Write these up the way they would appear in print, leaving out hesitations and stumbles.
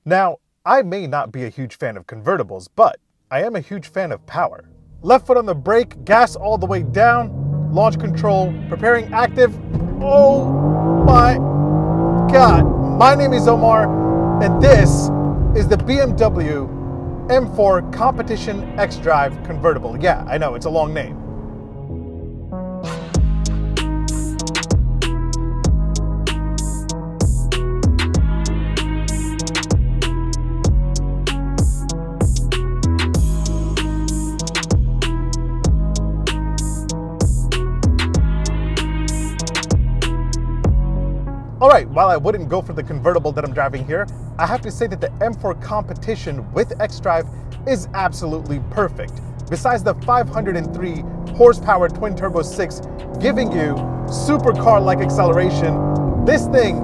Now, I may not be a huge fan of convertibles, but I am a huge fan of power. Left foot on the brake, gas all the way down, launch control, preparing active. Oh my God. My name is Omar, and this is the BMW M4 Competition xDrive Convertible. Yeah, I know, it's a long name. Alright, while I wouldn't go for the convertible that I'm driving here, I have to say that the M4 Competition with xDrive is absolutely perfect. Besides the 503 horsepower twin-turbo 6 giving you supercar-like acceleration, this thing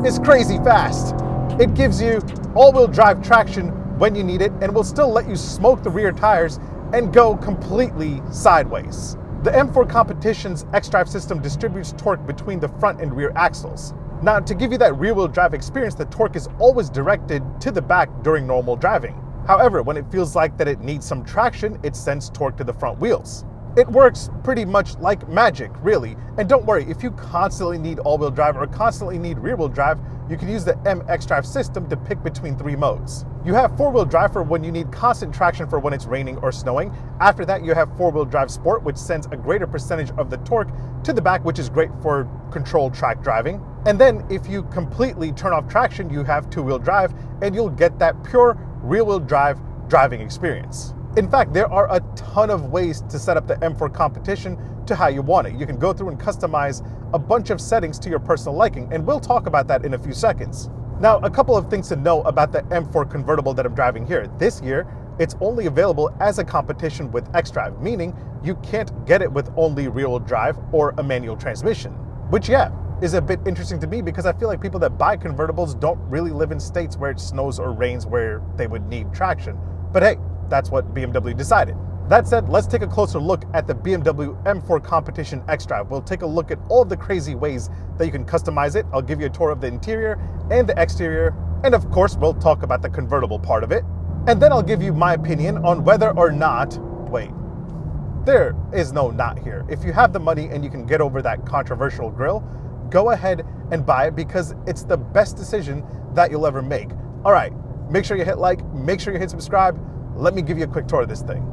is crazy fast. It gives you all-wheel drive traction when you need it and will still let you smoke the rear tires and go completely sideways. The M4 Competition's xDrive system distributes torque between the front and rear axles. Now, to give you that rear-wheel drive experience, the torque is always directed to the back during normal driving. However, when it feels like that it needs some traction, it sends torque to the front wheels. It works pretty much like magic, really. And don't worry, if you constantly need all-wheel drive or constantly need rear-wheel drive, you can use the M xDrive system to pick between 3 modes. You have 4-wheel drive for when you need constant traction for when it's raining or snowing. After that, you have 4-wheel drive sport, which sends a greater percentage of the torque to the back, which is great for controlled track driving. And then if you completely turn off traction, you have 2-wheel drive, and you'll get that pure rear-wheel drive driving experience. In fact, there are a ton of ways to set up the M4 Competition to how you want it. You can go through and customize a bunch of settings to your personal liking, and we'll talk about that in a few seconds. Now, a couple of things to know about the M4 Convertible that I'm driving here. This year, it's only available as a competition with xDrive, meaning you can't get it with only rear-wheel drive or a manual transmission, which, yeah, is a bit interesting to me because I feel like people that buy convertibles don't really live in states where it snows or rains where they would need traction. But hey, that's what BMW decided. That said, let's take a closer look at the BMW M4 Competition xDrive. We'll take a look at all of the crazy ways that you can customize it. I'll give you a tour of the interior and the exterior, and of course, we'll talk about the convertible part of it. And then I'll give you my opinion on whether or not, wait, there is no not here. If you have the money and you can get over that controversial grille, go ahead and buy it because it's the best decision that you'll ever make. All right, make sure you hit like, make sure you hit subscribe. Let me give you a quick tour of this thing.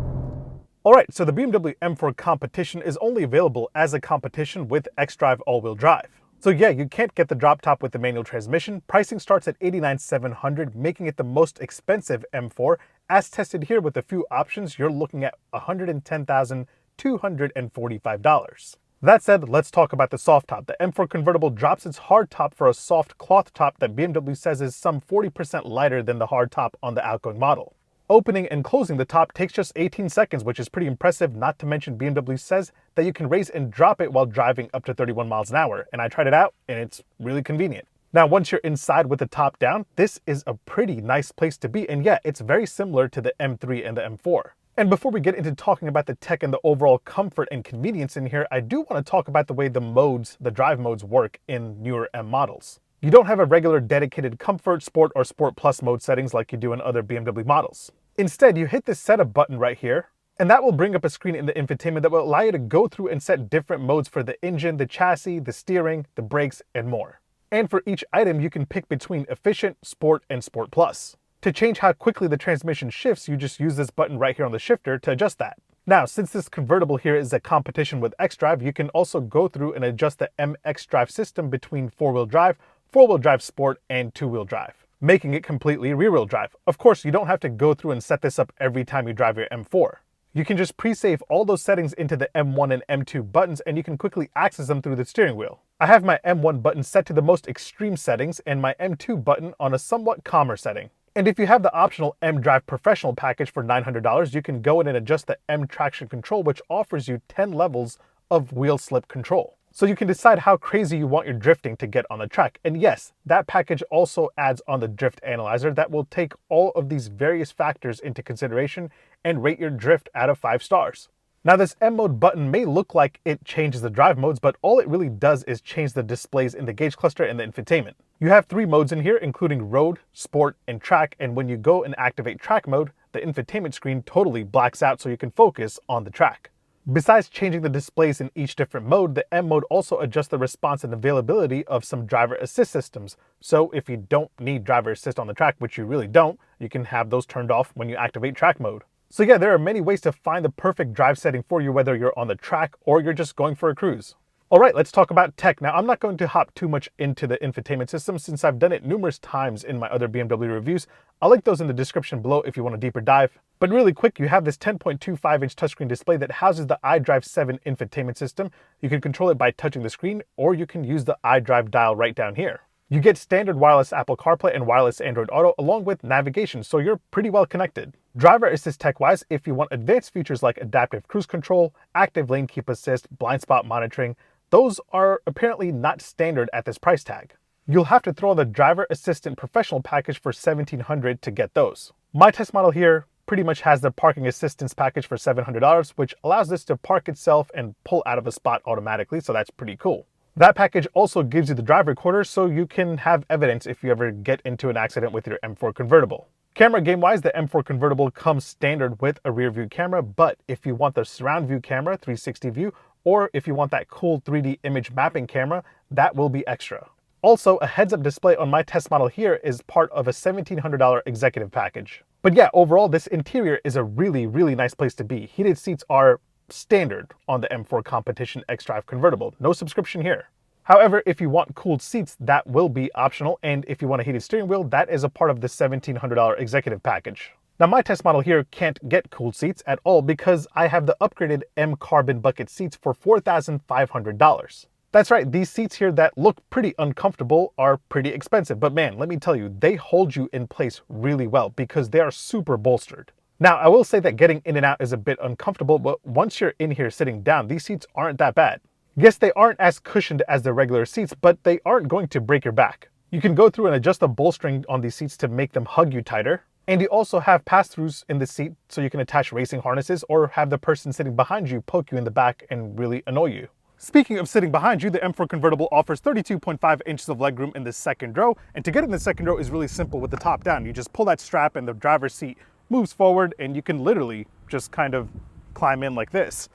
All right, so the BMW M4 Competition is only available as a competition with xDrive all-wheel drive. So yeah, you can't get the drop top with the manual transmission. Pricing starts at $89,700, making it the most expensive M4. As tested here with a few options, you're looking at $110,245. That said, let's talk about the soft top. The M4 Convertible drops its hard top for a soft cloth top that BMW says is some 40% lighter than the hard top on the outgoing model. Opening and closing the top takes just 18 seconds, which is pretty impressive, not to mention BMW says that you can raise and drop it while driving up to 31 miles an hour. And I tried it out, and it's really convenient. Now, once you're inside with the top down, this is a pretty nice place to be, and yeah, it's very similar to the M3 and the M4. And before we get into talking about the tech and the overall comfort and convenience in here, I do want to talk about the way the drive modes work in newer M models. You don't have a regular dedicated Comfort, Sport, or Sport Plus mode settings like you do in other BMW models. Instead, you hit the setup button right here, and that will bring up a screen in the infotainment that will allow you to go through and set different modes for the engine, the chassis, the steering, the brakes, and more. And for each item, you can pick between Efficient, Sport, and Sport Plus. To change how quickly the transmission shifts, you just use this button right here on the shifter to adjust that. Now, since this convertible here is a competition with xDrive, you can also go through and adjust the M xDrive system between 4-wheel drive, 4-wheel drive sport, and 2-wheel drive, making it completely rear-wheel drive. Of course, you don't have to go through and set this up every time you drive your M4. You can just pre-save all those settings into the M1 and M2 buttons, and you can quickly access them through the steering wheel. I have my M1 button set to the most extreme settings and my M2 button on a somewhat calmer setting. And if you have the optional xDrive Professional package for $900, you can go in and adjust the M traction control, which offers you 10 levels of wheel slip control. So you can decide how crazy you want your drifting to get on the track. And yes, that package also adds on the drift analyzer that will take all of these various factors into consideration and rate your drift out of 5 stars. Now this M mode button may look like it changes the drive modes, but all it really does is change the displays in the gauge cluster and the infotainment. You have 3 modes in here, including road, sport, and track, and when you go and activate track mode, the infotainment screen totally blacks out so you can focus on the track. Besides changing the displays in each different mode, the M mode also adjusts the response and availability of some driver assist systems. So if you don't need driver assist on the track, which you really don't, you can have those turned off when you activate track mode. So yeah, there are many ways to find the perfect drive setting for you, whether you're on the track or you're just going for a cruise. All right, let's talk about tech. Now, I'm not going to hop too much into the infotainment system since I've done it numerous times in my other BMW reviews. I'll link those in the description below if you want a deeper dive. But really quick, you have this 10.25-inch touchscreen display that houses the iDrive 7 infotainment system. You can control it by touching the screen, or you can use the iDrive dial right down here. You get standard wireless Apple CarPlay and wireless Android Auto along with navigation, so you're pretty well connected. Driver assist tech-wise, if you want advanced features like adaptive cruise control, active lane keep assist, blind spot monitoring, those are apparently not standard at this price tag. You'll have to throw on the Driver Assistant Professional package for $1,700 to get those. My test model here pretty much has the Parking Assistance package for $700, which allows this to park itself and pull out of a spot automatically, so that's pretty cool. That package also gives you the drive recorder so you can have evidence if you ever get into an accident with your M4 Convertible. Camera game-wise, the M4 Convertible comes standard with a rear view camera, but if you want the surround view camera, 360 view, or if you want that cool 3D image mapping camera, that will be extra. Also, a heads-up display on my test model here is part of a $1,700 executive package. But yeah, overall, this interior is a really, really nice place to be. Heated seats are standard on the M4 Competition xDrive Convertible. No subscription here. However, if you want cooled seats, that will be optional, and if you want a heated steering wheel, that is a part of the $1,700 executive package. Now my test model here can't get cooled seats at all because I have the upgraded M Carbon bucket seats for $4,500. That's right, these seats here that look pretty uncomfortable are pretty expensive, but man, let me tell you, they hold you in place really well because they are super bolstered. Now, I will say that getting in and out is a bit uncomfortable, but once you're in here sitting down, these seats aren't that bad. Yes, they aren't as cushioned as the regular seats, but they aren't going to break your back. You can go through and adjust the bolstering on these seats to make them hug you tighter. And you also have pass-throughs in the seat so you can attach racing harnesses or have the person sitting behind you poke you in the back and really annoy you. Speaking of sitting behind you, the M4 Convertible offers 32.5 inches of legroom in the second row. And to get in the second row is really simple with the top down. You just pull that strap and the driver's seat moves forward and you can literally just kind of climb in like this.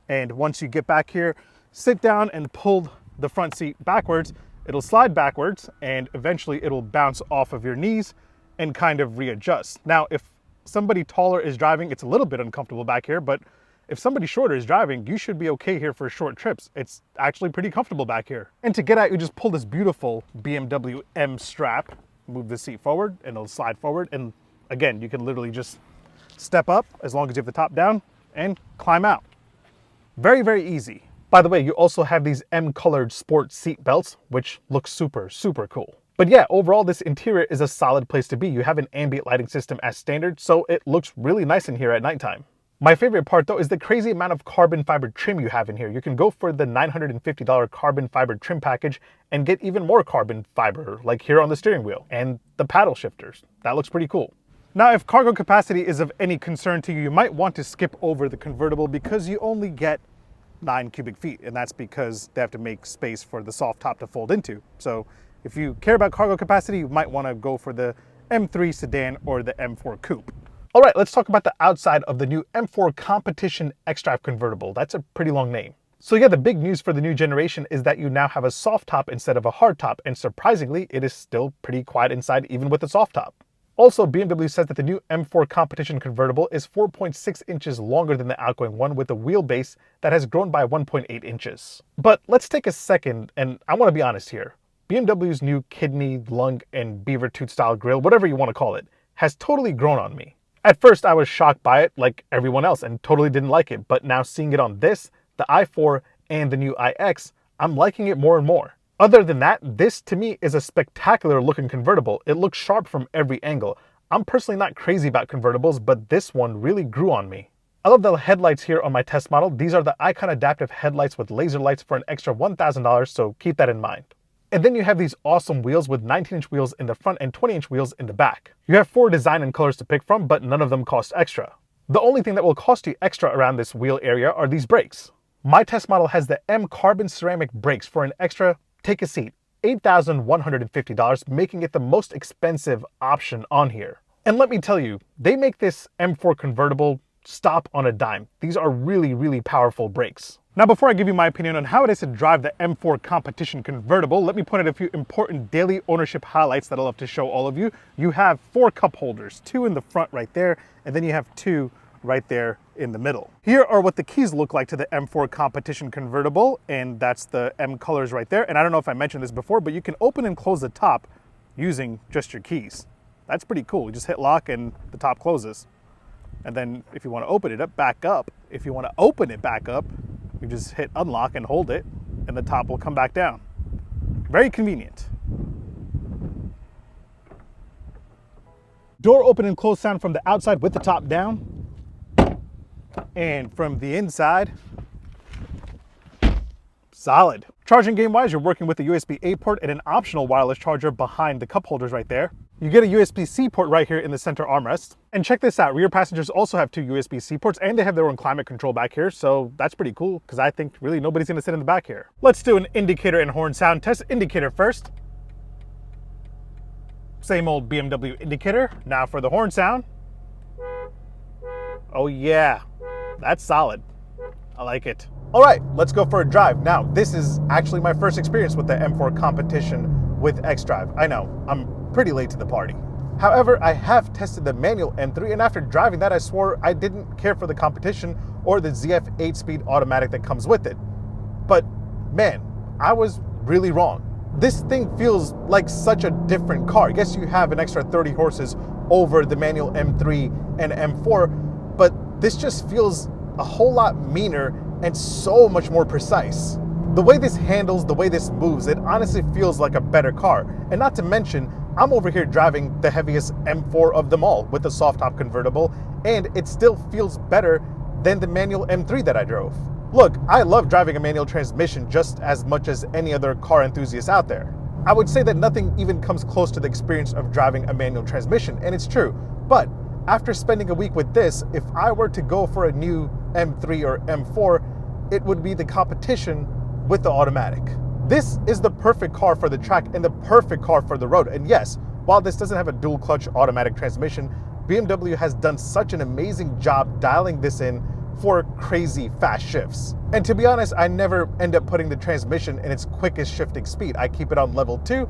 And once you get back here, sit down and pull the front seat backwards. It'll slide backwards and eventually it'll bounce off of your knees and kind of readjust. Now, if somebody taller is driving, it's a little bit uncomfortable back here, but if somebody shorter is driving, you should be okay here for short trips. It's actually pretty comfortable back here. And to get out, you just pull this beautiful BMW M strap, move the seat forward and it'll slide forward. And again, you can literally just step up as long as you have the top down and climb out. Very, very easy. By the way, you also have these M-colored sport seat belts, which look super, super cool. But yeah, overall, this interior is a solid place to be. You have an ambient lighting system as standard, so it looks really nice in here at nighttime. My favorite part though is the crazy amount of carbon fiber trim you have in here. You can go for the $950 carbon fiber trim package and get even more carbon fiber, like here on the steering wheel and the paddle shifters. That looks pretty cool. Now, if cargo capacity is of any concern to you, you might want to skip over the convertible because you only get 9 cubic feet, and that's because they have to make space for the soft top to fold into. So if you care about cargo capacity, you might want to go for the M3 sedan or the M4 Coupe. All right, let's talk about the outside of the new M4 Competition xDrive Convertible. That's a pretty long name. So yeah, the big news for the new generation is that you now have a soft top instead of a hard top, and surprisingly, it is still pretty quiet inside even with the soft top. Also, BMW says that the new M4 Competition Convertible is 4.6 inches longer than the outgoing one with a wheelbase that has grown by 1.8 inches. But let's take a second, and I want to be honest here. BMW's new kidney, lung, and beaver tooth style grille, whatever you want to call it, has totally grown on me. At first, I was shocked by it like everyone else and totally didn't like it, but now seeing it on this, the i4, and the new iX, I'm liking it more and more. Other than that, this to me is a spectacular looking convertible. It looks sharp from every angle. I'm personally not crazy about convertibles, but this one really grew on me. I love the headlights here on my test model. These are the Icon adaptive headlights with laser lights for an extra $1,000, so keep that in mind. And then you have these awesome wheels with 19-inch wheels in the front and 20-inch wheels in the back. You have 4 design and colors to pick from, but none of them cost extra. The only thing that will cost you extra around this wheel area are these brakes. My test model has the M carbon ceramic brakes for an extra, take a seat, $8,150, making it the most expensive option on here. And let me tell you, they make this M4 Convertible stop on a dime. These are really, really powerful brakes. Now, before I give you my opinion on how it is to drive the M4 Competition Convertible, let me point out a few important daily ownership highlights that I love to show all of you. You have 4 cup holders, 2 in the front right there, and then you have 2 right there in the middle. Here are what the keys look like to the M4 Competition Convertible, and that's the M colors right there. And I don't know if I mentioned this before, but you can open and close the top using just your keys. That's pretty cool. You just hit lock and the top closes. And then if you want to open it up, back up. If you want to open it back up, you just hit unlock and hold it, and the top will come back down. Very convenient. Door open and close sound from the outside with the top down. And from the inside, solid. Charging game wise, you're working with a USB-A port and an optional wireless charger behind the cup holders right there. You get a USB-C port right here in the center armrest. And check this out, rear passengers also have 2 USB-C ports, and they have their own climate control back here, so that's pretty cool, because I think really nobody's gonna sit in the back here. Let's do an indicator and horn sound test. Indicator first. Same old BMW indicator. Now for the horn sound. Oh yeah, that's solid. I like it. All right, let's go for a drive. Now, this is actually my first experience with the M4 Competition with xDrive. I know, I'm pretty late to the party. However, I have tested the manual M3, and after driving that, I swore I didn't care for the Competition or the ZF 8-speed automatic that comes with it. But man, I was really wrong. This thing feels like such a different car. Yes, you have an extra 30 horses over the manual M3 and M4, but this just feels a whole lot meaner and so much more precise. The way this handles, the way this moves, it honestly feels like a better car. And not to mention, I'm over here driving the heaviest M4 of them all with the soft top convertible, and it still feels better than the manual M3 that I drove. Look, I love driving a manual transmission just as much as any other car enthusiast out there. I would say that nothing even comes close to the experience of driving a manual transmission, and it's true. But after spending a week with this, if I were to go for a new M3 or M4, it would be the Competition with the automatic. This is the perfect car for the track and the perfect car for the road. And yes, while this doesn't have a dual clutch automatic transmission, BMW has done such an amazing job dialing this in for crazy fast shifts. And to be honest, I never end up putting the transmission in its quickest shifting speed. I keep it on level 2,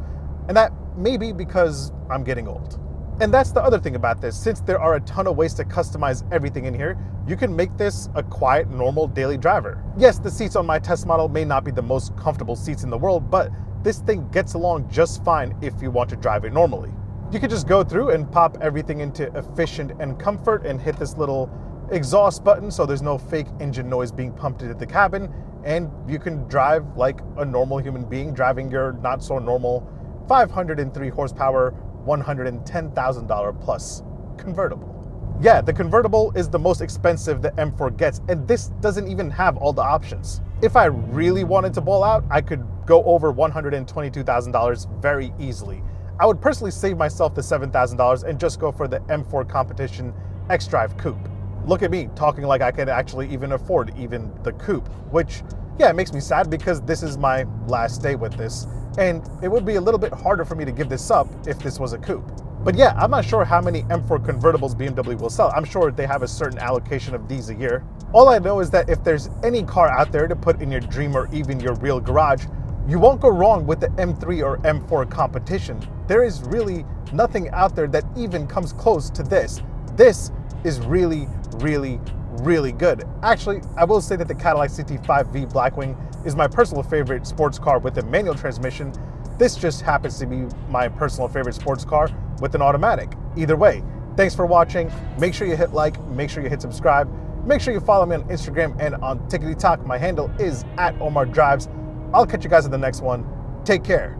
and that may be because I'm getting old. And that's the other thing about this. Since there are a ton of ways to customize everything in here, you can make this a quiet, normal daily driver. Yes, the seats on my test model may not be the most comfortable seats in the world, but this thing gets along just fine if you want to drive it normally. You can just go through and pop everything into efficient and comfort and hit this little exhaust button so there's no fake engine noise being pumped into the cabin, and you can drive like a normal human being driving your not so normal 503 horsepower, $110,000 plus convertible. Yeah, the convertible is the most expensive the M4 gets, and this doesn't even have all the options. If I really wanted to ball out, I could go over $122,000 very easily. I would personally save myself the $7,000 and just go for the M4 Competition xDrive Coupe. Look at me talking like I could actually even afford even the Coupe, which, yeah, it makes me sad because this is my last day with this, and it would be a little bit harder for me to give this up if this was a Coupe. But yeah, I'm not sure how many M4 convertibles BMW will sell. I'm sure they have a certain allocation of these a year. All I know is that if there's any car out there to put in your dream or even your real garage, you won't go wrong with the M3 or M4 Competition. There is really nothing out there that even comes close to this. This is really, really, really good. Actually, I will say that the Cadillac CT5V Blackwing is my personal favorite sports car with a manual transmission. This just happens to be my personal favorite sports car with an automatic. Either way, thanks for watching. Make sure you hit like, make sure you hit subscribe. Make sure you follow me on Instagram and on TikTok. My handle is @OmarDrives. I'll catch you guys in the next one. Take care.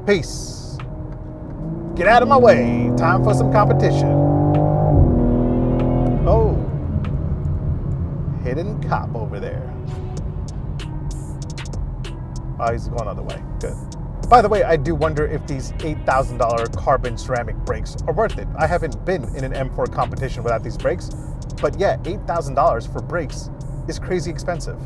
Peace. Get out of my way. Time for some competition. Oh, hidden cop over there. Oh, he's going the other way. Good. By the way, I do wonder if these $8,000 carbon ceramic brakes are worth it. I haven't been in an M4 Competition without these brakes, But yeah, $8,000 for brakes is crazy expensive.